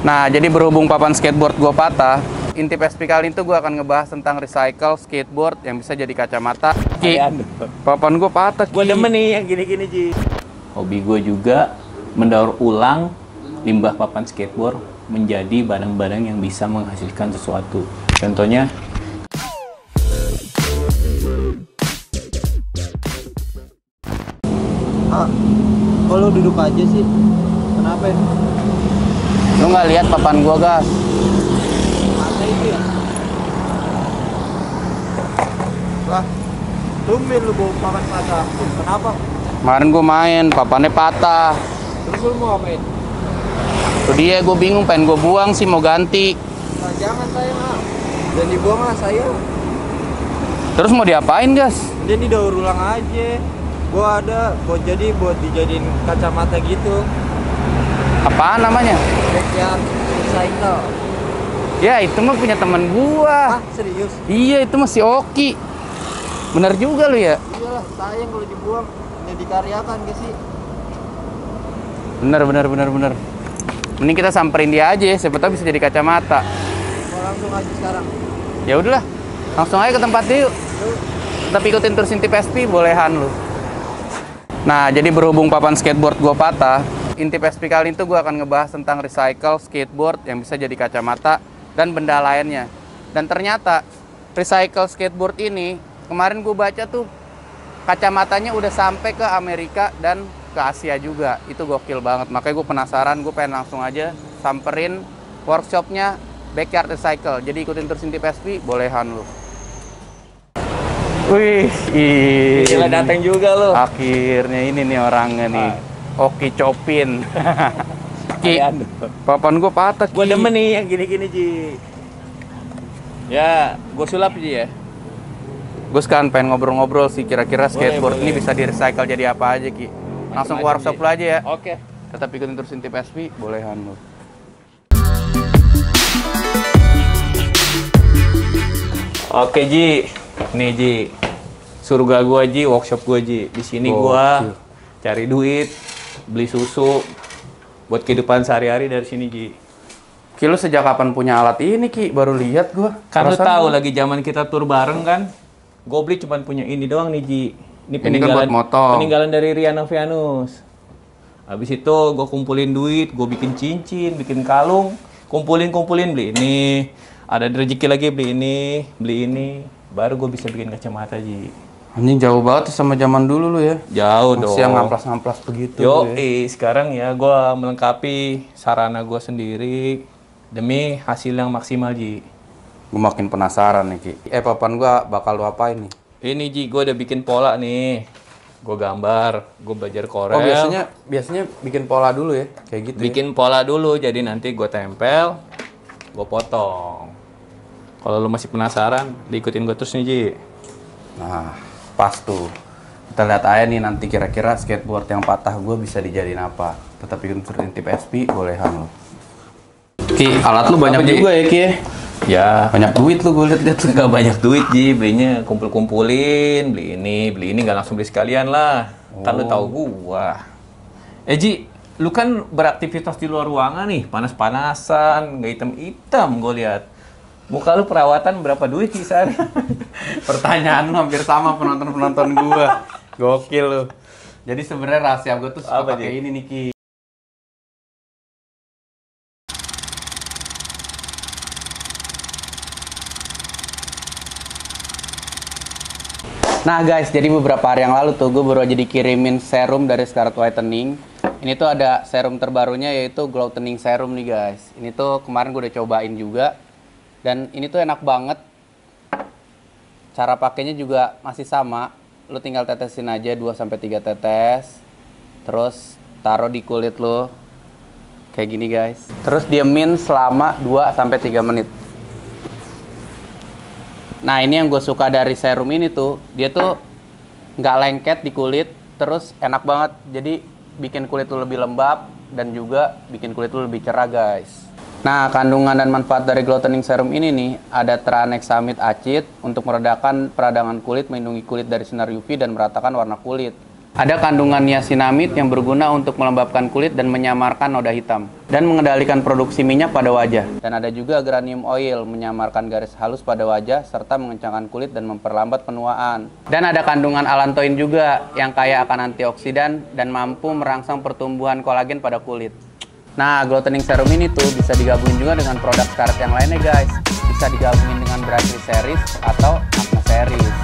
Nah, jadi berhubung papan skateboard gue patah, inti PSP kali itu gue akan ngebahas tentang recycle skateboard yang bisa jadi kacamata. Ki, papan gue patah, Ki. Gue demen nih yang gini-gini, Ji. Hobi gue juga mendaur ulang limbah papan skateboard menjadi barang-barang yang bisa menghasilkan sesuatu. Contohnya, kok lu duduk aja sih? Kenapa ya? Lu nggak lihat papan gue, gas? Masa itu ya? Lah, tumben lu bawa papan patah. Kenapa? Kemarin gue main, papannya patah. Terus lu mau ngapain? Tuh dia, gue bingung, pengen gue buang sih, mau ganti. Nah, jangan sayang ah. Dan dibuang lah sayang. Terus mau diapain, gas? Jadi daur ulang aja. Gua ada buat dijadiin kacamata gitu. Apaan namanya? Backyard recycle. Ya, itu mah punya teman gua. Ah, serius? Iya, itu masih Oki. Bener juga lu ya? Iyalah, sayang kalau dibuang. Jadi dikaryakan gak sih? Bener. Mending kita samperin dia aja, siapa tahu bisa jadi kacamata. Mau langsung aja sekarang. Ya udahlah, langsung aja ke tempat dia yuk. Tetap ikutin terus inti PSP, bolehan lu. Nah, jadi berhubung papan skateboard gue patah, inti PSP kali itu gue akan ngebahas tentang recycle skateboard yang bisa jadi kacamata dan benda lainnya. Dan ternyata recycle skateboard ini, kemarin gue baca tuh kacamatanya udah sampai ke Amerika dan ke Asia juga. Itu gokil banget, makanya gue penasaran, gue pengen langsung aja samperin workshopnya Backyard Recycle. Jadi ikutin terus inti PSP, bolehan lu. Wih, gila datang juga lo. akhirnya ini nih orangnya nih. Oki Copin. Ki, papan gue patah, Ki. Gue demen nih yang gini-gini, Ji. Ya, gue sulap, Ji ya. Gue sekarang pengen ngobrol-ngobrol sih, kira-kira skateboard boleh. ini bisa di-recycle jadi apa aja, Ki. Langsung ke workshop lu aja ya. Oke. Tetap ikutin terus inti PSP, bolehan lu. Oke, Ji. Nih, Ji. Surga gua, Ji, workshop gua, Ji. Di sini gua cari duit, beli susu buat kehidupan sehari-hari dari sini, Ji. Ki, lu sejak kapan punya alat ini, Ki? Baru lihat gua. Kan lu Perasaan tahu gua- lagi zaman kita tur bareng kan. Gua beli cuma punya ini doang nih, Ji. Ini kan buat motor. peninggalan dari Rian Novianus. Habis itu gua kumpulin duit, gua bikin cincin, bikin kalung, kumpulin beli ini. Ada rezeki lagi beli ini. Baru gue bisa bikin kacamata, Ji. Anjing jauh banget tuh sama zaman dulu lu ya. Jauh dong. Masih yang ngamplas-ngamplas begitu. Yo, lu ya. sekarang ya gue melengkapi sarana gue sendiri demi hasil yang maksimal, Ji. Gue makin penasaran nih, Ki. Papan gua bakal lu apain nih? Ini, Ji, gue udah bikin pola nih. Gue gambar, gue belajar Corel. Oh, biasanya bikin pola dulu ya, kayak gitu. Bikin pola dulu, jadi nanti gue tempel, gue potong. Kalau lu masih penasaran, diikutin gue terus nih, Ji. Nah, pas tuh. Kita lihat aja nih nanti kira-kira skateboard yang patah gue bisa dijadiin apa. Tetap ikutin terus inti PSP, bolehan lu. Ki, alat lu banyak Apa, Ji? juga ya, Ki? Ya, Banyak duit lu, gue liat-liat. nggak banyak duit, Ji. Belinya kumpul-kumpulin, beli ini nggak langsung beli sekalian lah. Ntar lu tahu gua. Ji, lu kan beraktivitas di luar ruangan nih, panas-panasan, nggak hitam-hitam gue lihat. Muka lu perawatan berapa duit sih sehari? Pertanyaan lu hampir sama penonton-penonton gua. Gokil lu. Jadi sebenarnya rahasia gua tuh suka Apa, pakai Ji? ini nih, Ki. Nah guys, jadi beberapa hari yang lalu tuh gue baru aja dikirimin serum dari Scarlet Whitening. Ini tuh ada serum terbarunya yaitu Glow Toning Serum nih guys. Ini tuh kemarin gue udah cobain juga. Dan ini tuh enak banget. Cara pakainya juga masih sama. Lu tinggal tetesin aja 2-3 tetes. Terus taruh di kulit lu. Kayak gini guys. Terus diemin selama 2-3 menit. Nah ini yang gue suka dari serum ini tuh, dia tuh nggak lengket di kulit, terus enak banget. Jadi bikin kulit lu lebih lembab dan juga bikin kulit lu lebih cerah guys. Nah kandungan dan manfaat dari Glow Toning Serum ini nih, ada tranexamid acid untuk meredakan peradangan kulit, melindungi kulit dari sinar UV dan meratakan warna kulit. Ada kandungan niacinamide yang berguna untuk melembabkan kulit dan menyamarkan noda hitam dan mengendalikan produksi minyak pada wajah. Dan ada juga geranium oil menyamarkan garis halus pada wajah serta mengencangkan kulit dan memperlambat penuaan. Dan ada kandungan allantoin juga yang kaya akan antioksidan dan mampu merangsang pertumbuhan kolagen pada kulit. Nah, Glowtening Serum ini tuh bisa digabungin juga dengan produk Scarlett yang lainnya guys. Bisa digabungin dengan Brightly Series atau Acne Series.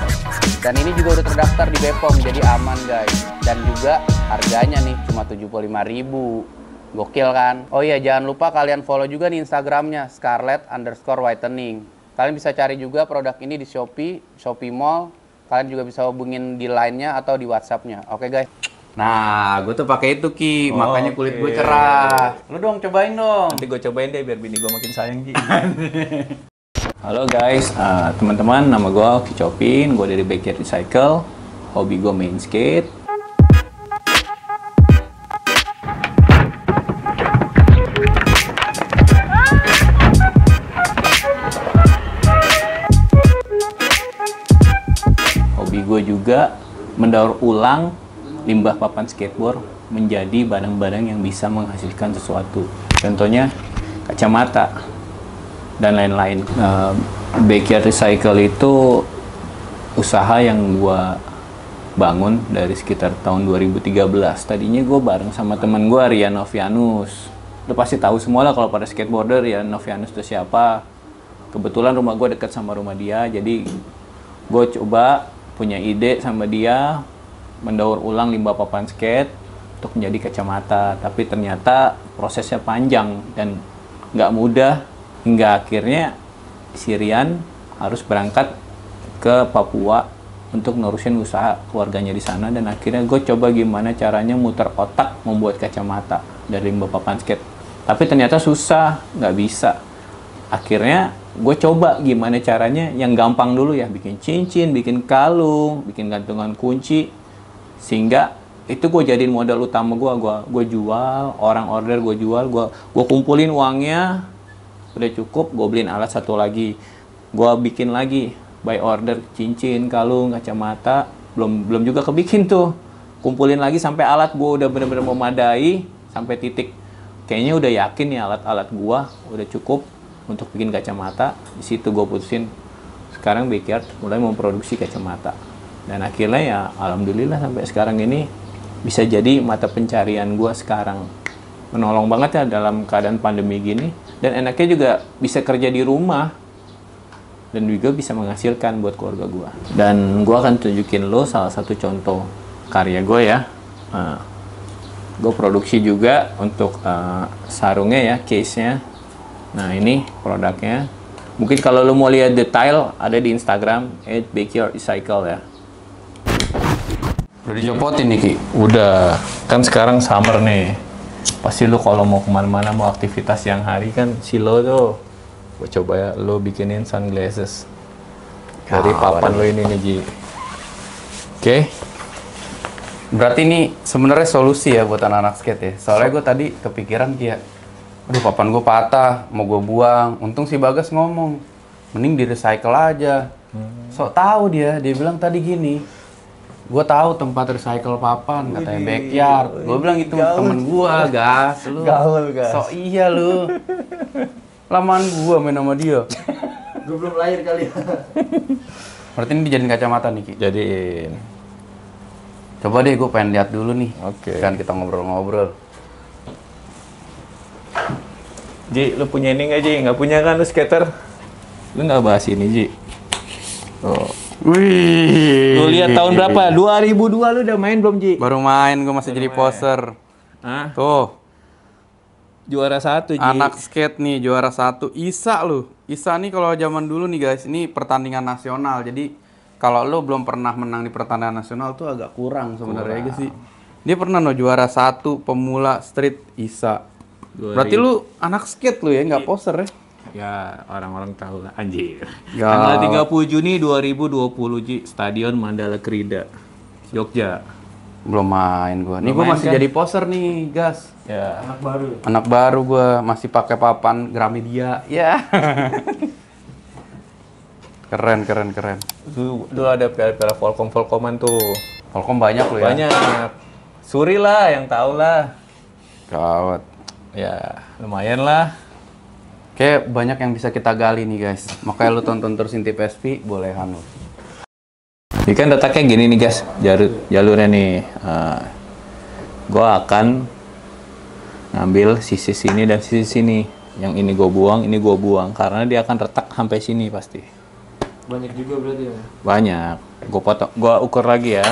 Dan ini juga udah terdaftar di BPOM, jadi aman guys. Dan juga harganya nih cuma 75.000. Gokil kan? Oh iya, jangan lupa kalian follow juga nih Instagramnya Scarlett_whitening. Kalian bisa cari juga produk ini di Shopee, Shopee Mall. Kalian juga bisa hubungin di line-nya atau di WhatsApp-nya. Oke guys. Nah, gue tuh pakai itu Ki, makanya kulit gue cerah. Lu dong cobain dong. Nanti gue cobain deh biar bini gue makin sayang, Ji. Halo guys, teman-teman, nama gue Ki Chopin, gue dari Backyard Recycle. Hobi gue main skate. Hobi gue juga mendaur ulang limbah papan skateboard menjadi barang-barang yang bisa menghasilkan sesuatu. Contohnya kacamata dan lain-lain. Backyard Recycle itu usaha yang gua bangun dari sekitar tahun 2013. Tadinya gue bareng sama teman gue Rian Novianus. Lo pasti tahu semua lah kalau pada skateboarder Rian Novianus itu siapa. Kebetulan rumah gue dekat sama rumah dia, jadi gue coba punya ide sama dia mendaur ulang limbah papan skate untuk menjadi kacamata, tapi ternyata prosesnya panjang dan nggak mudah hingga akhirnya si Rian harus berangkat ke Papua untuk nerusin usaha keluarganya di sana, dan akhirnya gue coba gimana caranya muter otak membuat kacamata dari limbah papan skate, tapi ternyata susah, nggak bisa. Akhirnya gue coba gimana caranya yang gampang dulu ya, bikin cincin, bikin kalung, bikin gantungan kunci. Sehingga itu gue jadiin modal utama gue jual, orang order gue jual, gue kumpulin uangnya, udah cukup, gue beliin alat satu lagi, gue bikin lagi by order cincin, kalung, kacamata, belum juga kebikin tuh, kumpulin lagi sampai alat gue udah bener-bener memadai sampai titik kayaknya udah yakin nih alat-alat gue udah cukup untuk bikin kacamata. Di situ gue putusin sekarang Backyard mulai memproduksi kacamata. Dan akhirnya ya alhamdulillah sampai sekarang ini bisa jadi mata pencarian gue sekarang. Menolong banget ya dalam keadaan pandemi gini. Dan enaknya juga bisa kerja di rumah. Dan juga bisa menghasilkan buat keluarga gue. Dan gue akan tunjukin lo salah satu contoh karya gue ya. Gue produksi juga untuk sarungnya ya, case-nya. Nah ini produknya. Mungkin kalau lo mau lihat detail ada di Instagram @backyardrecycle ya. Udah dicopotin nih Ki? Udah, kan sekarang summer nih. Pasti lu kalau mau kemana-mana, mau aktivitas siang hari kan, si lo tuh. Gue coba ya, lo bikinin sunglasses. Dari papan lo ini nih, Ji. Oke. Berarti ini sebenarnya solusi ya buat anak-anak skate ya. Soalnya gue tadi kepikiran Ki ya, aduh papan gue patah, mau gue buang. Untung si Bagas ngomong, mending di recycle aja. Sok tahu dia bilang tadi gini, gue tahu tempat recycle papan, katanya Backyard. Gue bilang itu temen gue, gas lu. Gaul, gas. Sok iya lu. Lamaan gue main sama dia. Gue belum lahir kali ya. Berarti ini dijadiin kacamata nih Ki? Jadiin. Coba deh gue pengen lihat dulu nih. Oke. Kan kita ngobrol-ngobrol. Ji, lu punya ini nggak, Ji? Nggak punya kan lu skater? Lu nggak bahas ini, Ji? Oh. Wih. Lu lihat tahun berapa? 2002 lu udah main belum, Ji? Baru main, gue masih jadi poser. Hah? Tuh, Juara 1, Ji. anak skate nih juara 1. Isa lu. Isa nih kalau zaman dulu nih guys, ini pertandingan nasional. Jadi kalau lu belum pernah menang di pertandingan nasional tuh agak kurang sebenarnya guys sih. Dia pernah no juara 1 pemula street Isa. Berarti lu anak skate lu ya, nggak poser ya? Ya, orang-orang tahu lah, anjir. Ya. Tanggal 30 Juni 2020, Ji, Stadion Mandala Krida, Jogja. Belum main gua. Nih Belum gua main, masih kan? jadi poser nih, gas. Ya. Anak baru gua, masih pakai papan Gramedia. Ya. Keren. Dulu ada piala-piala Volkoman tuh. Qualcomm banyak lo ya? Banyak. Suri lah yang tahu lah. Gawat. Ya, lumayan lah. Kayak banyak yang bisa kita gali nih guys. Makanya lu tonton terus Intip SP, bolehan lu. Ini kan letaknya gini nih guys, jalurnya nih. Gua akan ngambil sisi sini dan sisi sini. Yang ini gue buang karena dia akan retak sampai sini pasti. Banyak juga berarti ya? Banyak. Gue ukur lagi ya.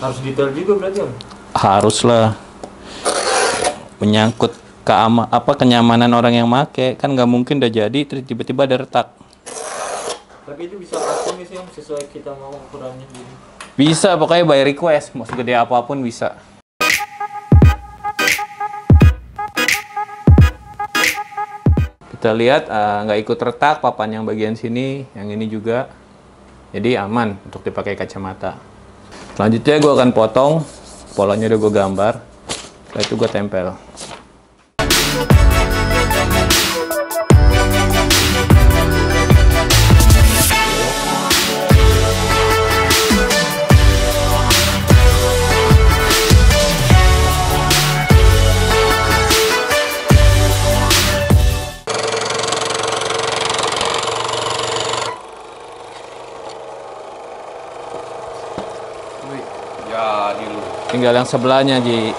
Harus detail juga berarti Om? Haruslah. Menyangkut kenyamanan orang yang make, kan nggak mungkin udah jadi terus tiba-tiba ada retak. Tapi itu bisa customis ya Om, sesuai kita mau ukurannya gitu. Bisa, pokoknya by request, mau segede apapun bisa. Kita lihat nggak ikut retak papan yang bagian sini, yang ini juga. Jadi aman untuk dipakai kacamata. Selanjutnya gue akan potong, polanya udah gue gambar. Setelah itu gue tempel. Jadi lu. Tinggal yang sebelahnya, Ji.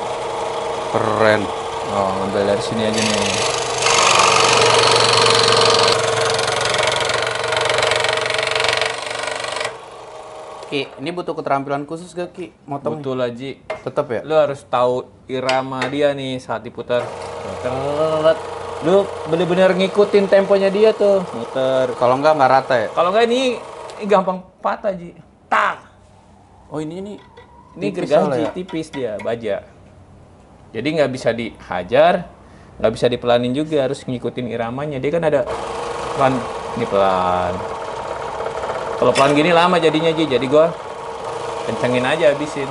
Keren. Oh, ngambil dari sini aja nih. Ki, ini butuh keterampilan khusus gak Ki? Motong. Betul lah, Ji. Tetap ya? Lu harus tahu irama dia nih saat diputar. Muter. Lu bener-bener ngikutin temponya dia tuh. Muter. Kalau nggak rata ya? Kalau nggak ini gampang patah, Ji. Tak. Oh ini Ini tipis gergaji soalnya ya? tipis dia, baja. Jadi nggak bisa dihajar, nggak bisa dipelanin juga, harus ngikutin iramanya. Dia kan ada pelan, ini pelan. Kalau pelan gini lama jadinya, Ji. Jadi gua kencengin aja, habisin.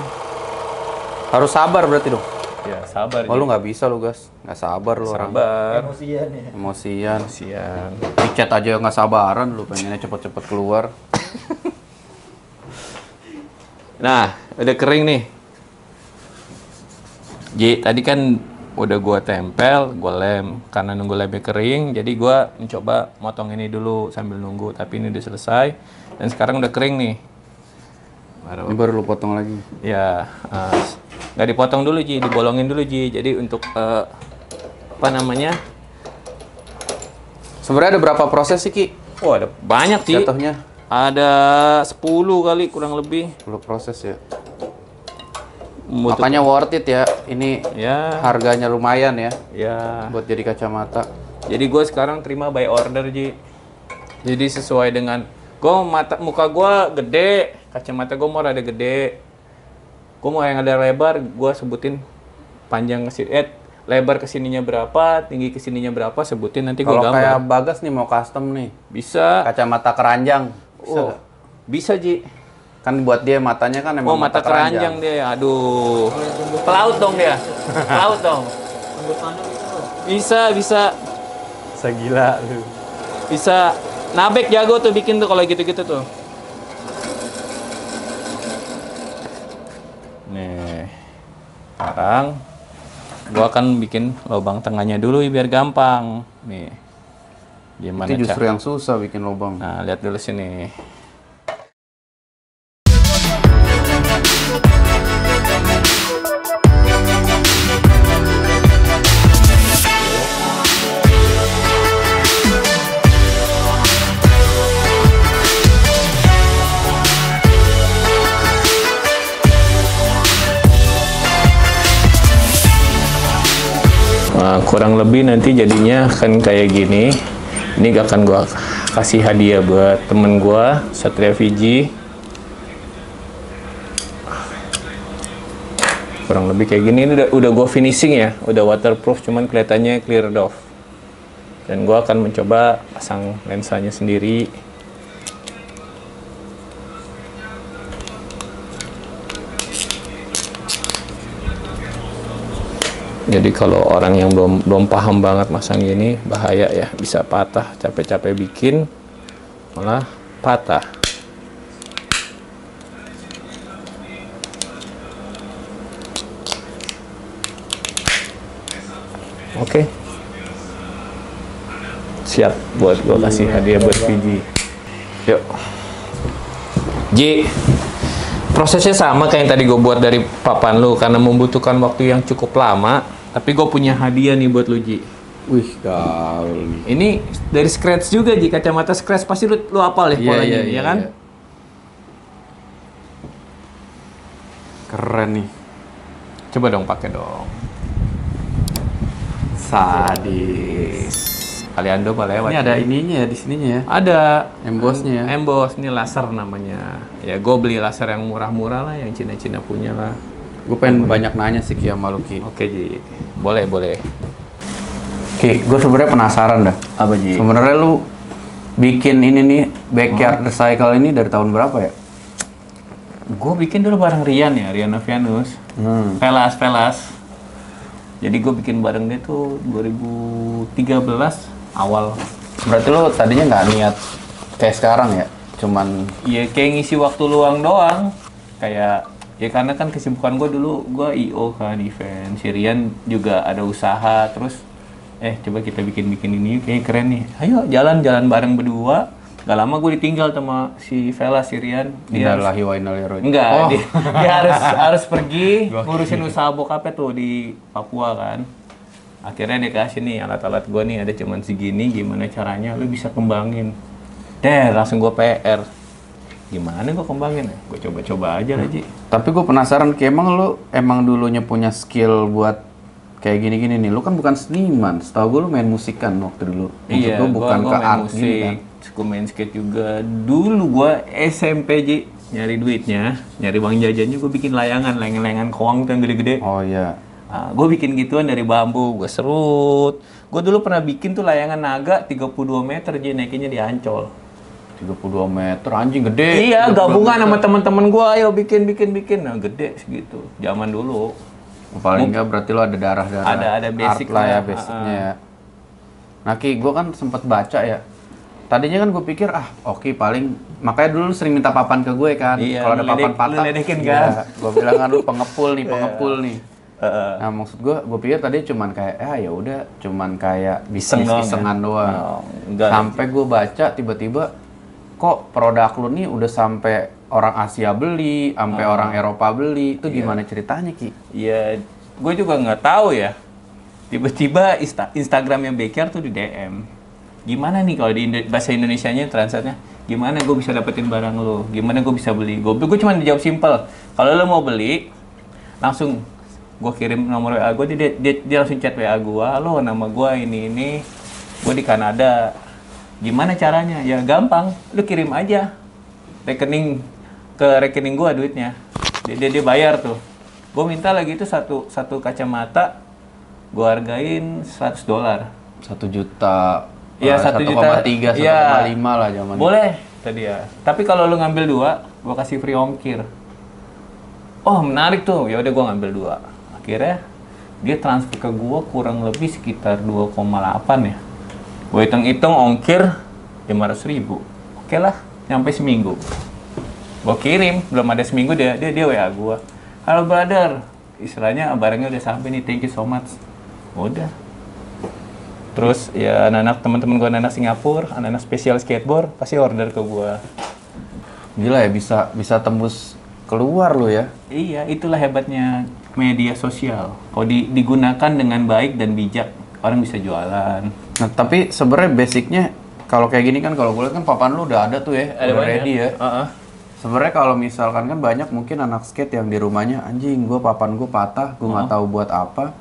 Harus sabar berarti dong? Ya, sabar. Oh Ji. lu nggak bisa lu guys, nggak sabar lu orang. Sabar. Emosian ya? Emosian. Siang. Di chat aja nggak sabaran lu, pengennya cepet-cepet keluar. Nah, udah kering nih. Ji, tadi kan udah gua tempel, gua lem. Karena nunggu lemnya kering, jadi gua mencoba motong ini dulu sambil nunggu. Tapi ini udah selesai. Dan sekarang udah kering nih. Ini baru lu potong lagi. Ya, nggak dipotong dulu, Ji. Dibolongin dulu, Ji. Jadi untuk, apa namanya? Sebenarnya ada berapa proses sih Ki? Oh, ada banyak, Ji. Jatuhnya? Ada 10 kali kurang lebih. 10 proses ya. Butuh- Makanya worth it ya. Ini Ya, harganya lumayan ya ya. buat jadi kacamata. Jadi gue sekarang terima by order, Ji. Jadi sesuai dengan muka gue gede, kacamata gue mau rada gede. Gue mau yang ada lebar, gue sebutin panjang lebar kesininya berapa, tinggi kesininya berapa, sebutin nanti gue Kalau gambar. kayak Bagas nih mau custom nih, Bisa. kacamata keranjang. Bisa Oh, nggak? bisa, Ji. Kan buat dia matanya kan emang Oh, mata keranjang dia. Aduh. Pelaut dong dia. Pelaut dong. Tembus pandang gitu loh. Bisa. Segila lu. Bisa. Nabek jago tuh bikin tuh kalau gitu-gitu tuh. Nih. Sekarang gua akan bikin lubang tengahnya dulu biar gampang. Nih. Gimana Itu justru Cak? yang susah bikin lubang. Nah, lihat dulu sini. Nah, kurang lebih nanti jadinya akan kayak gini. Ini akan gua kasih hadiah buat temen gua, Satria Fiji. Kurang lebih kayak gini. Ini udah gua finishing ya, udah waterproof, cuman kelihatannya cleared off. Dan gua akan mencoba pasang lensanya sendiri. Jadi kalau orang yang belum paham banget masang gini, bahaya ya, bisa patah. Capek-capek bikin malah patah. Oke. Siap buat gua kasih hadiah buat Fiji. Yuk. Ji, prosesnya sama kayak yang tadi gue buat dari papan lu karena membutuhkan waktu yang cukup lama. Tapi gue punya hadiah nih buat lu, Ji. Wih, gaul nih. Ini dari scratch juga, Ji. Kacamata scratch pasti lu hafal ya polanya, ya kan? Iya. Keren nih. Coba dong pakai dong. Sadis. Aliando mah lewat. Ini ada ininya ya di sininya ya. Ada Embossnya ya? Emboss, ini laser namanya. Ya gue beli laser yang murah-murah lah, yang Cina-Cina punya lah. Gue pengen banyak nanya sih Ki sama lu Ki. Oke, Ji. Boleh. Ki, gue sebenarnya penasaran dah. Apa Ji? Sebenarnya lu bikin ini nih backyard recycle ini dari tahun berapa ya? Gue bikin dulu bareng Rian ya, Rian Novianus. Pelas. Jadi gue bikin bareng dia tuh 2013 awal. Berarti lu tadinya nggak niat kayak sekarang ya? Cuman Iya, kayak ngisi waktu luang doang. Kayak ya karena kan kesibukan gue dulu, gue IO kan event. Si Rian juga ada usaha, terus coba kita bikin ini, kayaknya keren nih. Ayo jalan bareng berdua. Gak lama gue ditinggal sama si Vela, si Rian. Innalillahi wa inna ilaihi raji'un. Enggak, Oh. dia harus pergi ngurusin usaha bokapnya tuh di Papua kan. Akhirnya dia kasih nih alat-alat gue nih, ada cuman segini, gimana caranya lu bisa kembangin. Langsung gue PR. Gimana gue kembangin? Gue coba-coba aja lah, Ji. Tapi gue penasaran, Ki, emang dulunya punya skill buat kayak gini-gini nih. Lu kan bukan seniman. Setahu gue lu main musik kan waktu dulu. Maksud gue bukan gua ke main art musik, gini kan. gue main skate juga. Dulu gue SMP, Ji, nyari duitnya, nyari uang jajannya, gue bikin layangan koang tuh yang gede-gede. Oh iya. Gue bikin gituan dari bambu, gue serut. Gue dulu pernah bikin tuh layangan naga 32 meter, Ji, naikinnya di Ancol. 32 meter, anjing gede. Iya, 32 gabungan meter. sama teman-teman gue, ayo bikin. Nah, gede segitu. Zaman dulu. Paling enggak berarti lo ada darah-darah. Ada basic art lah ya, lah. basicnya ya. Nah Ki, gue kan sempet baca ya. Tadinya kan gue pikir, oke paling, makanya dulu sering minta papan ke gue kan. Iya, Kalau ada lu papan patah. lu ledekin kan? Gue bilang kan lu pengepul nih. Nah maksud gue pikir tadi cuman kayak, ya udah, cuman kayak bisnis Iseng doang, isengan ya? doang. Oh, enggak. Sampai gue baca tiba-tiba, kok produk lu nih udah sampai orang Asia beli, sampai orang Eropa beli. Itu gimana ceritanya Ki? Iya, gue juga nggak tahu ya. Tiba-tiba Instagramnya Backyard tuh di DM. Gimana nih kalau di bahasa Indonesianya translate-nya? Gimana gue bisa dapetin barang lo? Gimana gue bisa beli? Gue cuma dijawab simple. Kalau lo mau beli, langsung gue kirim nomor WA gue, dia langsung chat WA gue. Halo, nama gue ini. Gue di Kanada. Gimana caranya? Ya gampang. Lo kirim aja rekening ke rekening gue duitnya. Dia bayar tuh. Gue minta lagi itu satu kacamata, gue hargain $100. 1 juta. Iya, 1 juta. 1,3, 1,5 Iya. lah zaman. Boleh tadi ya. Tapi kalau lu ngambil 2, gue kasih free ongkir. Oh, menarik tuh. Ya udah gue ngambil 2. Akhirnya dia transfer ke gue kurang lebih sekitar 2,8 ya. Gue hitung-hitung ongkir 500.000. Oke lah, nyampe seminggu. Gue kirim, belum ada seminggu dia WA gue. Halo brother, istilahnya barangnya udah sampai nih, thank you so much. Udah. Terus ya anak-anak teman-teman gue, anak-anak Singapura, anak-anak spesial skateboard pasti order ke gue. Gila ya, bisa tembus keluar lo ya. Iya, itulah hebatnya media sosial. Kalau digunakan dengan baik dan bijak, orang bisa jualan. Nah, tapi sebenarnya basicnya kalau kayak gini kan, kalau gue lihat kan papan lu udah ada tuh ya, udah banyak. ready ya. Sebenarnya kalau misalkan kan banyak mungkin anak skate yang di rumahnya, anjing gue papan gue patah, gue nggak tahu buat apa.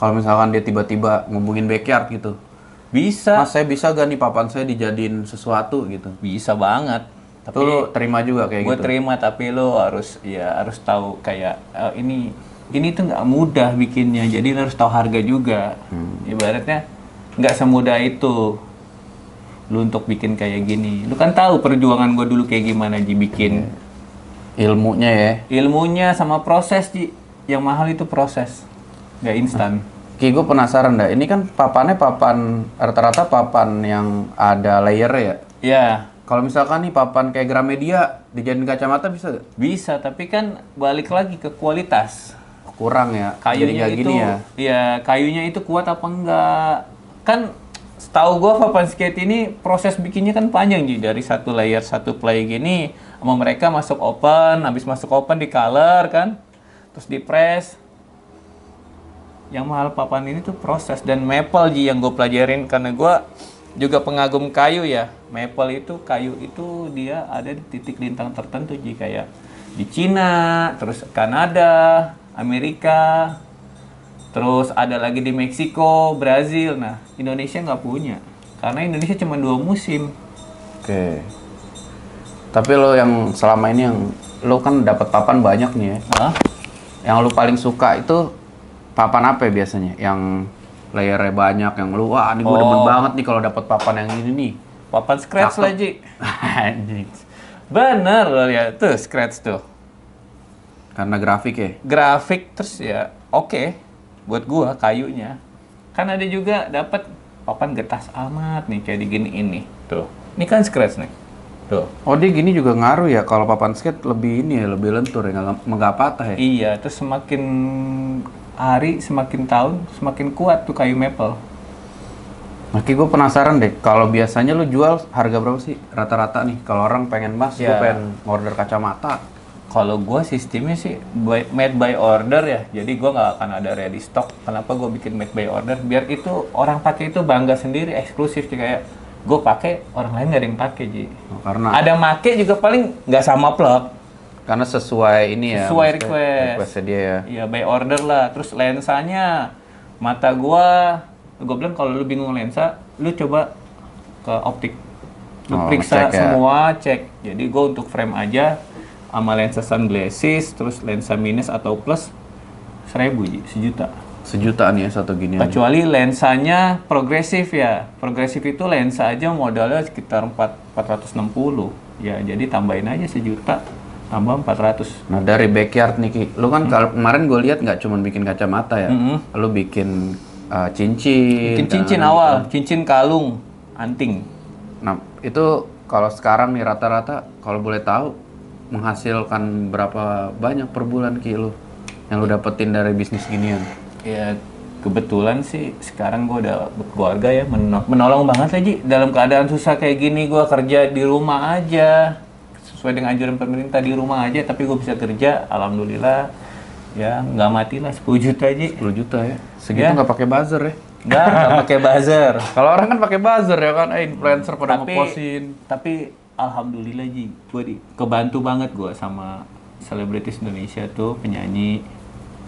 Kalau misalkan dia tiba-tiba ngubungin Backyard gitu, Bisa. Mas saya bisa gak nih papan saya dijadiin sesuatu gitu. Bisa banget. Tapi lu terima juga kayak Gue gitu. terima, tapi lo harus tahu kayak ini tuh nggak mudah bikinnya, jadi lo harus tahu harga juga. Ibaratnya nggak semudah itu lu untuk bikin kayak gini. Lu kan tahu perjuangan gue dulu kayak gimana bikin. Ilmunya ya. Ilmunya sama proses, Ji. Yang mahal itu proses, nggak instan. Ki, gue penasaran dah. Ini kan papannya rata-rata papan yang ada layer ya. Ya, Kalau misalkan nih papan kayak Gramedia dijadiin kacamata bisa gak? bisa, tapi kan balik lagi ke kualitas. kurang ya. Jadi Kayunya nggak itu, gini ya. ya kayunya itu kuat apa enggak? Kan setahu gua papan skate ini proses bikinnya kan panjang Ji, dari satu layer satu play gini, sama mereka masuk open, habis masuk open di color kan, terus di press. Yang mahal papan ini tuh proses dan maple Ji yang gue pelajarin karena gua juga pengagum kayu ya. Maple itu kayu itu dia ada di titik lintang tertentu Ji, kayak di Cina, terus Kanada, Amerika, terus ada lagi di Meksiko, Brazil. Nah, Indonesia nggak punya. Karena Indonesia cuma 2 musim. Oke. Tapi lo yang selama ini yang lo kan dapat papan banyak nih ya. Hah? Yang lo paling suka itu papan apa ya biasanya? Yang layernya banyak, yang lo wah ini gue demen banget nih kalau dapat papan yang ini nih. Papan scratch Cakep. lah, Ji. Anjing. Bener lo lihat tuh scratch tuh. Karena grafik ya. Grafik terus ya oke buat gua kayunya. Kan ada juga dapat papan getas amat nih kayak digini ini. Tuh. Ini kan scratch nih. Tuh. Oh dia gini juga ngaruh ya, kalau papan skate lebih ini ya, lebih lentur ya, nggak patah ya? Iya, terus semakin hari, semakin tahun, semakin kuat tuh kayu maple. Maki gue penasaran deh, kalau biasanya lu jual harga berapa sih rata-rata nih? Kalau orang pengen mas, gue Ya. pengen order kacamata. Kalau gua sistemnya sih made by order ya, jadi gua nggak akan ada ready stock. Kenapa gua bikin made by order? Biar itu orang pakai itu bangga sendiri, eksklusif sih, kayak gue pakai orang lain nggak ada yang pakai Ji. Oh, karena Ada make juga paling nggak sama plug. karena sesuai ini ya. Sesuai maksudnya request. requestnya dia ya. Iya, by order lah. Terus lensanya, mata gua bilang kalau lu bingung lensa, lu coba ke optik. Lu Oh, periksa ngecek ya. semua, cek. Jadi gua untuk frame aja sama lensa sunglasses, terus lensa minus atau plus 1.000 Ji, 1 juta. Sejutaan ya satu ginian. Kecuali lensanya progresif ya. Progresif itu lensa aja modalnya sekitar 460. Ya, jadi tambahin aja 1 juta, tambah 400. Nah dari backyard nih Ki, lu kan kalau kemarin gue lihat nggak cuma bikin kacamata ya, lu bikin cincin. Bikin cincin kan, awal, gitu. cincin kalung, anting. Nah itu kalau sekarang nih rata-rata kalau boleh tahu menghasilkan berapa banyak per bulan Ki lu yang lu dapetin dari bisnis ginian? Ya kebetulan sih sekarang gue udah berkeluarga ya, menolong banget aja dalam keadaan susah kayak gini. Gue kerja di rumah aja sesuai dengan anjuran pemerintah, di rumah aja, tapi gue bisa kerja, alhamdulillah ya, nggak mati lah. 10 juta aja. 10 juta ya? Segitu Ya. nggak pakai buzzer ya? Nggak pakai buzzer. Kalau orang kan pakai buzzer ya kan, influencer pada tapi ngepostin. tapi alhamdulillah Ji, gue kebantu banget gue sama selebritis Indonesia tuh, penyanyi,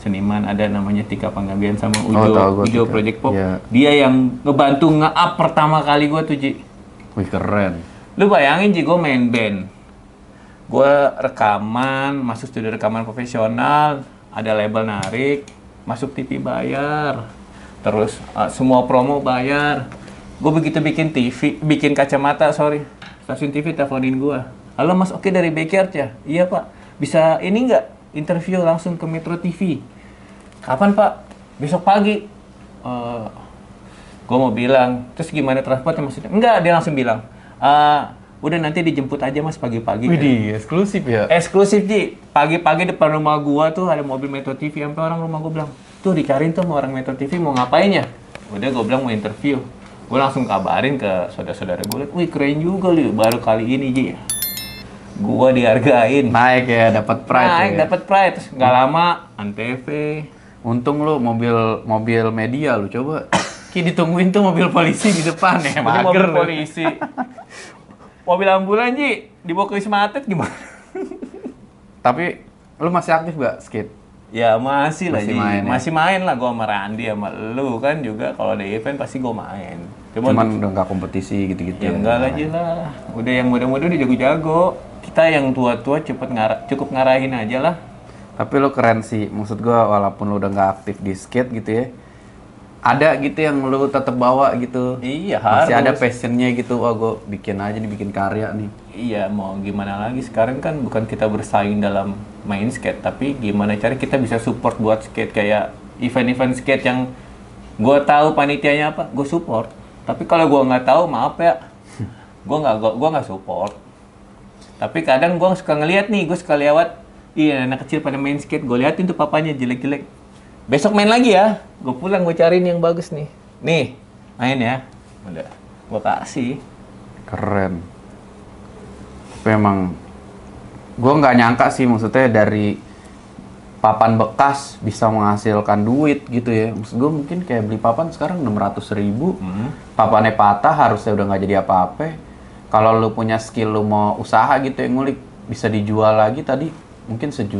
seniman, ada namanya Tika Panggabean sama Ujo, tahu gua Ujo Tika. Project Pop. Iya. Dia yang ngebantu nge-up pertama kali gue tuh Ji. Wih keren. Lu bayangin Ji, gue main band, gue rekaman, masuk studio rekaman profesional, ada label narik, masuk TV bayar, terus semua promo bayar. Gue begitu bikin kacamata, stasiun TV teleponin gue, halo mas, oke dari Backyard ya? Iya pak, bisa ini nggak interview langsung ke Metro TV? Kapan pak? Besok pagi. Gue mau bilang, terus gimana transportnya maksudnya? Enggak, dia langsung bilang, udah nanti dijemput aja mas pagi-pagi. Widih, eksklusif ya? Eksklusif Ji, pagi-pagi depan rumah gua tuh ada mobil Metro TV, sampai orang rumah gua bilang, tuh dicariin tuh sama orang Metro TV mau ngapain ya? Udah gua bilang mau interview, gua langsung kabarin ke saudara-saudara gua, wih keren juga lu, baru kali ini Ji, gua dihargain, Naik ya, dapat pride naik ya? dapat pride, terus nggak lama Antv, Untung lu mobil media lu coba. Ki ditungguin tuh mobil polisi di depan ya, ini mager. mobil lu. polisi, mobil ambulan Ji, dibawa ke Wisma Atlet gimana? Tapi lu masih aktif gak skate? Ya masih lah Masih Ji. main ya? Masih main lah gua sama Randy sama lu kan juga, kalau ada event pasti gua main. Cuman udah nggak kompetisi gitu-gitu ya enggak aja lah. Udah yang muda-muda udah jago-jago. Kita yang tua-tua cukup ngarahin aja lah. Tapi lu keren sih, maksud gua walaupun lu udah nggak aktif di skate gitu ya, ada gitu yang lu tetap bawa gitu. Iya, Masih harus. ada passionnya gitu, wah gua bikin aja nih, bikin karya nih. Iya, mau gimana lagi, sekarang kan bukan kita bersaing dalam main skate, tapi gimana cara kita bisa support buat skate, kayak event-event skate yang gua tahu panitianya apa, gue support. Tapi kalau gua nggak tahu, maaf ya, gua nggak support. Tapi kadang gua suka ngeliat nih, gue suka lewat, iya anak kecil pada main skate, gue liatin tuh papanya jelek-jelek, Besok main lagi ya. Gue pulang gue cariin yang bagus nih. Nih, main ya. Udah, gue kasih. Keren. Tapi emang gue nggak nyangka sih, maksudnya dari papan bekas bisa menghasilkan duit gitu ya. Maksud gue mungkin kayak beli papan sekarang 600.000, papannya patah harusnya udah nggak jadi apa-apa. Kalau lu punya skill, lu mau usaha gitu yang ngulik, bisa dijual lagi tadi mungkin 1.200.000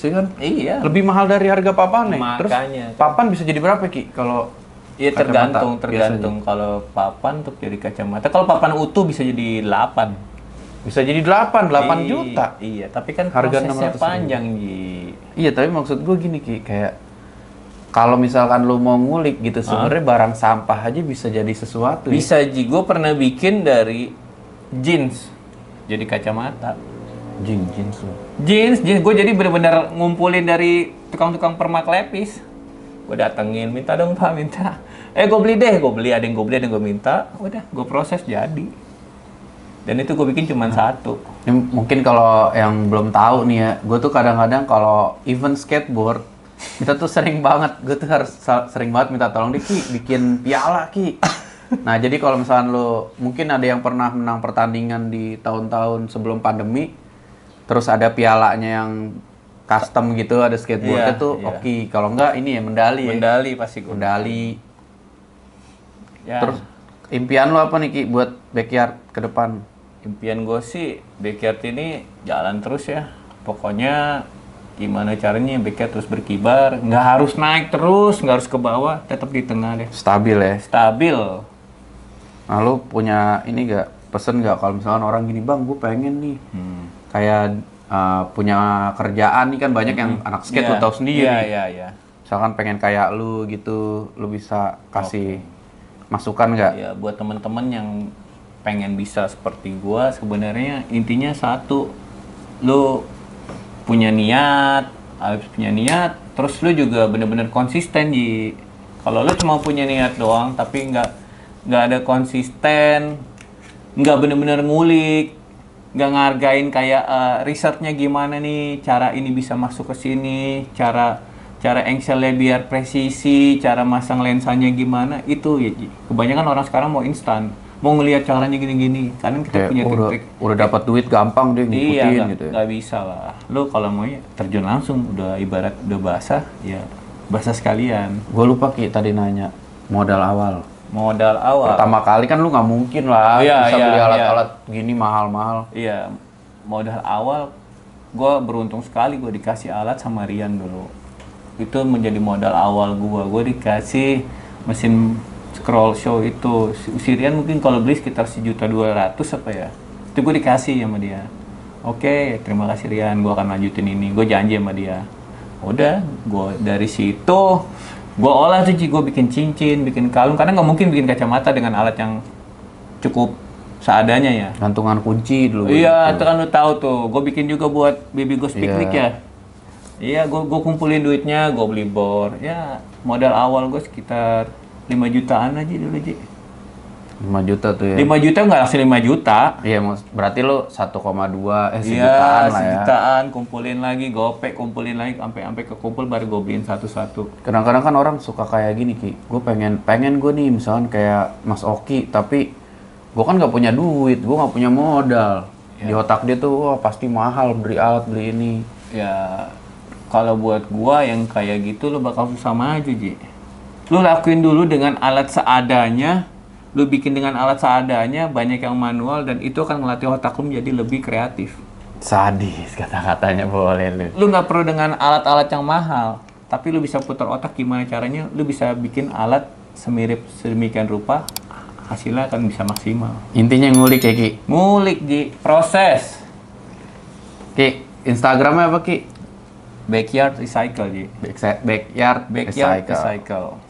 ya kan? Iya. Lebih mahal dari harga papannya. Terus Makanya. papan bisa jadi berapa Ki? Kalau Iya kacamata tergantung. Kalau papan untuk jadi kacamata. Kalau papan utuh bisa jadi 8. bisa jadi 8 juta. Iya, tapi kan Harga prosesnya 600.000. panjang, Ji. Iya, tapi maksud gue gini Ki, kayak kalau misalkan lu mau ngulik gitu, sebenarnya barang sampah aja bisa jadi sesuatu. Ya. Bisa, Ji. Gue pernah bikin dari jeans jadi kacamata. Jeans lu. Jeans. Gue jadi bener-bener ngumpulin dari tukang-tukang permak lepis. Gue datengin, minta dong Pak, minta. Gue beli deh, gue beli. Ada yang gue beli, ada yang gue minta. Udah, gue proses jadi. Dan itu gue bikin cuma satu. Ini mungkin kalau yang belum tahu nih ya, gue tuh kadang-kadang kalau event skateboard, kita tuh sering banget, gue tuh harus sering banget minta tolong dia, Ki, bikin piala Ki. Nah jadi kalau misalnya lo, mungkin ada yang pernah menang pertandingan di tahun-tahun sebelum pandemi, terus ada pialanya yang custom gitu, ada skateboardnya Iya, tuh iya. oke. Kalau enggak ini ya medali ya. Medali pasti gue. Medali. Ya. Terus impian lo apa nih Ki buat backyard ke depan? Impian gue sih backyard ini jalan terus ya. Pokoknya gimana caranya backyard terus berkibar. Nggak harus naik terus, nggak harus ke bawah, tetap di tengah deh. Stabil ya. Stabil. Nah lo punya ini gak, pesen gak kalau misalkan orang gini, Bang gue pengen nih kayak punya kerjaan nih, kan banyak yang anak skate lo tau sendiri. Iya. Misalkan pengen kayak lu gitu, lu bisa kasih masukan nggak? Ya buat teman-teman yang pengen bisa seperti gua, sebenarnya intinya satu, lu punya niat, habis punya niat, terus lu juga bener-bener konsisten. Ji. Kalau lu cuma punya niat doang tapi nggak ada konsisten, nggak bener-bener ngulik, nggak ngargain kayak risetnya gimana nih, cara ini bisa masuk ke sini, cara engselnya biar presisi, cara masang lensanya gimana, itu ya Ji. Kebanyakan orang sekarang mau instan, mau ngelihat caranya gini-gini, karena kita Kayak punya trik. udah dapat duit gampang deh ngikutin Iya, gitu ya. nggak bisa lah. Lo kalau mau ya terjun langsung, udah ibarat udah basah, ya basah sekalian. Gue lupa Ki tadi nanya modal awal. Modal awal. Pertama kali kan lu nggak mungkin lah Iya, bisa iya, beli iya. alat-alat gini mahal-mahal. Iya, modal awal gue beruntung sekali gue dikasih alat sama Rian dulu. Itu menjadi modal awal gue. Gue dikasih mesin scroll show itu. Si Rian mungkin kalau beli sekitar 1.200.000 apa ya. Itu gue dikasih sama dia. Oke, terima kasih Rian, gue akan lanjutin ini. Gue janji sama dia. Udah, gue dari situ gue olah tuh, gue bikin cincin, bikin kalung. Karena nggak mungkin bikin kacamata dengan alat yang cukup seadanya ya. Gantungan kunci dulu. Iya, gitu. itu kan lu tahu tuh. Gue bikin juga buat Baby Ghost Picnic Iya. ya. Iya, gue kumpulin duitnya, gue beli bor. Ya, modal awal gue sekitar 5 jutaan aja dulu, Ji. 5 juta tuh ya. 5 juta nggak langsung 5 juta. Iya, berarti lu 1,2 Iya, sejutaan lah ya. sejutaan, kumpulin lagi, gopek, kumpulin lagi, sampai kekumpul baru gue beliin satu-satu. Kadang-kadang kan orang suka kayak gini Ki. Gue pengen gue nih misalkan kayak Mas Oki, tapi gue kan nggak punya duit, gue nggak punya modal. Di otak dia tuh, wah pasti mahal beli alat, beli ini. Ya, kalau buat gua yang kayak gitu lo bakal susah maju, Ji. Lu lakuin dulu dengan alat seadanya, lu bikin dengan alat seadanya, banyak yang manual, dan itu akan ngelatih otak lu menjadi lebih kreatif. Sadis kata-katanya boleh lu. Lu nggak perlu dengan alat-alat yang mahal, tapi lu bisa putar otak gimana caranya, lu bisa bikin alat semirip sedemikian rupa, hasilnya akan bisa maksimal. Intinya ngulik ya Ki. Ngulik, Ji, proses. Ki, Instagramnya apa Ki? Backyard Recycle, Ji. Backyard Recycle.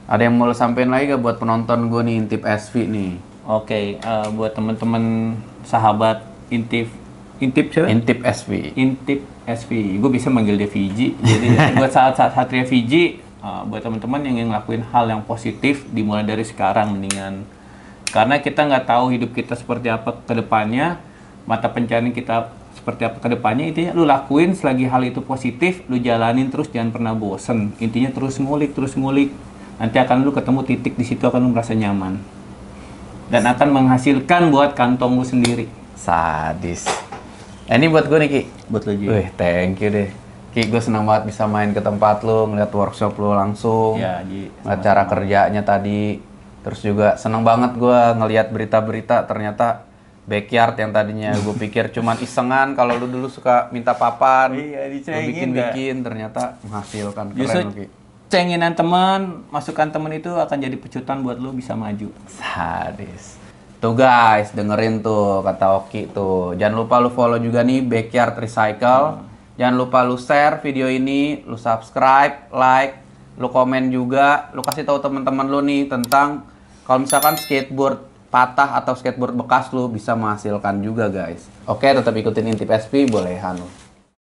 Ada yang mau lo sampein lagi gak buat penonton gue nih, Intip SV nih? Oke, buat teman-teman sahabat Intip siapa? Intip SV. Intip SV. Gue bisa manggil dia Fiji. Jadi buat saat Satria Fiji, buat teman-teman yang ngelakuin hal yang positif, dimulai dari sekarang mendingan. Karena kita nggak tahu hidup kita seperti apa ke depannya, mata pencarian kita seperti apa kedepannya. Intinya lu lakuin selagi hal itu positif, lu jalanin terus, jangan pernah bosen. Intinya terus ngulik. Nanti akan lu ketemu titik di situ, akan lu merasa nyaman dan akan menghasilkan buat kantong lu sendiri. Sadis. Ini buat gue nih, Ki. Buat lu Ji. Wih, thank you deh. Ki, gue senang banget bisa main ke tempat lu, ngeliat workshop lu langsung. Ya, Ji. Ngeliat cara kerjanya tadi. Terus juga seneng banget gue ngeliat berita-berita, ternyata backyard yang tadinya gue pikir cuman isengan, kalau lu dulu suka minta papan, Iya, lu dicengin bikin-bikin, ternyata menghasilkan. Keren Justru lu, Ki. cenginan teman, masukan teman itu akan jadi pecutan buat lu bisa maju. Sadis. Tuh guys, dengerin tuh kata Oki tuh. Jangan lupa lu follow juga nih Backyard Recycle. Jangan lupa lu share video ini, lu subscribe, like, lu komen juga, lu kasih tahu teman-teman lu nih tentang kalau misalkan skateboard patah atau skateboard bekas lu bisa menghasilkan juga guys. Oke, tetap ikutin Intip SP, bolehan lu.